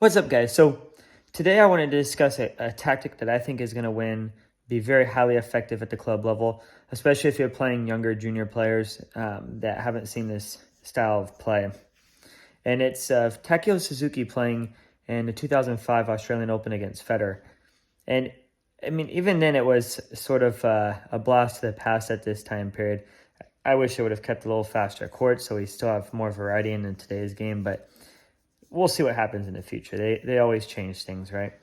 What's up, guys? So today I wanted to discuss a tactic that I think is going to be very highly effective at the club level, especially if you're playing younger junior players that haven't seen this style of play. And it's Takeo Suzuki playing in the 2005 Australian Open against Federer. And I mean, even then it was sort of a blast to the past at this time period. I wish it would have kept a little faster court so we still have more variety in today's game, but we'll see what happens in the future. They always change things, right?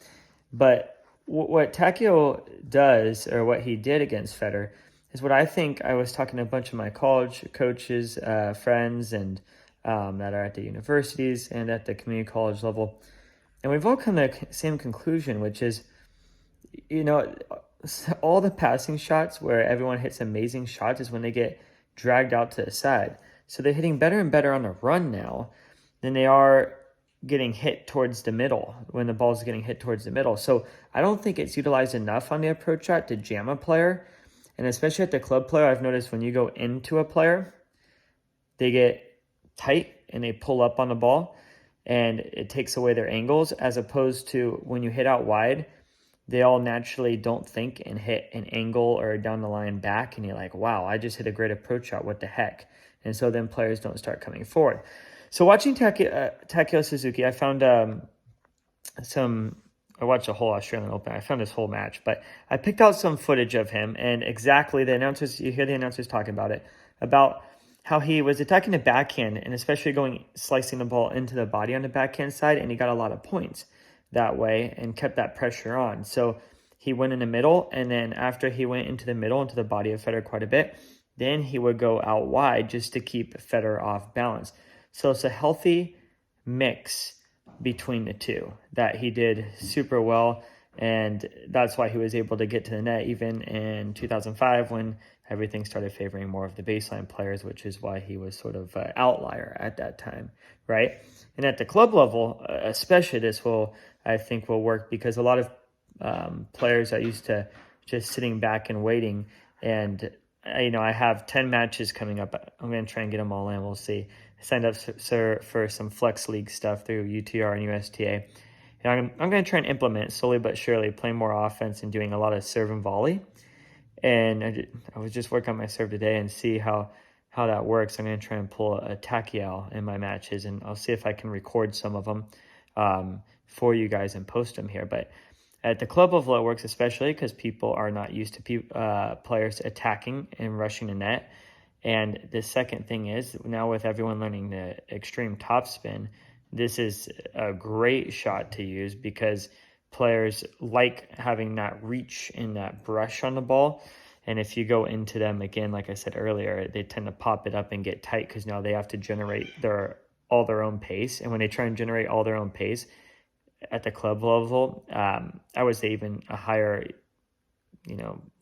But what Takeo does, or what he did against Federer, is what I think. I was talking to a bunch of my college coaches, friends, and that are at the universities and at the community college level. And we've all come to the same conclusion, which is, all the passing shots where everyone hits amazing shots is when they get dragged out to the side. So they're hitting better and better on the run now than they are getting hit towards the middle, when the ball's getting hit towards the middle. So I don't think it's utilized enough on the approach shot to jam a player. And especially at the club player, I've noticed when you go into a player, they get tight and they pull up on the ball and it takes away their angles, as opposed to when you hit out wide, they all naturally don't think and hit an angle or down the line back. And you're like, wow, I just hit a great approach shot. What the heck? And so then players don't start coming forward. So watching Takeo Suzuki, I found I watched the whole Australian Open. I found this whole match, but I picked out some footage of him and exactly you hear the announcers talking about it, about how he was attacking the backhand and especially slicing the ball into the body on the backhand side, and he got a lot of points that way and kept that pressure on. So he went in the middle, and then after he went into the middle, into the body of Federer quite a bit, then he would go out wide just to keep Federer off balance. So it's a healthy mix between the two that he did super well, and that's why he was able to get to the net even in 2005 when everything started favoring more of the baseline players, which is why he was sort of an outlier at that time, right? And at the club level, especially I think will work, because a lot of players are used to just sitting back and waiting, and I have 10 matches coming up. I'm going to try and get them all in. We'll see. I signed up for some Flex League stuff through UTR and USTA. And I'm going to try and implement slowly but surely, playing more offense and doing a lot of serve and volley. And I was just working on my serve today and see how that works. I'm going to try and pull a Takeo in my matches, and I'll see if I can record some of them for you guys and post them here. But at the club level, it works especially because people are not used to players attacking and rushing the net. And the second thing is, now with everyone learning the extreme topspin, this is a great shot to use because players like having that reach and that brush on the ball. And if you go into them again, like I said earlier, they tend to pop it up and get tight because now they have to generate all their own pace. And when they try and generate all their own pace at the club level, I would say even a higher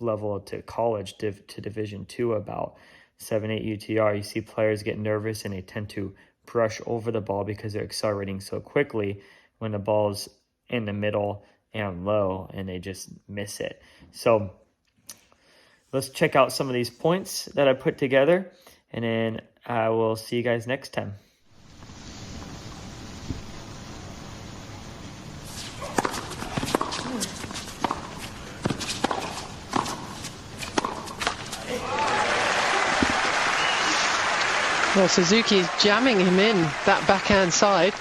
level to college, to Division II, about 7-8 UTR, you see players get nervous and they tend to brush over the ball because they're accelerating so quickly when the ball's in the middle and low, and they just miss it. So let's check out some of these points that I put together, and then I will see you guys next time. Well, Suzuki's jamming him in that backhand side.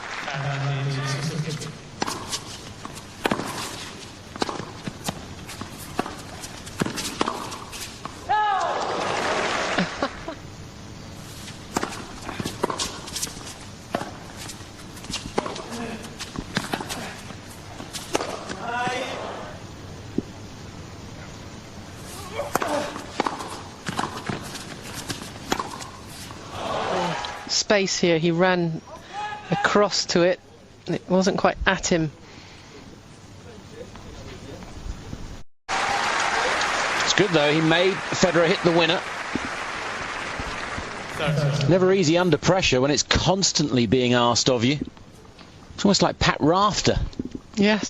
Space here, he ran across to it, it wasn't quite at him. It's good though, he made Federer hit the winner. Never easy under pressure when it's constantly being asked of you. It's almost like Pat Rafter. Yes.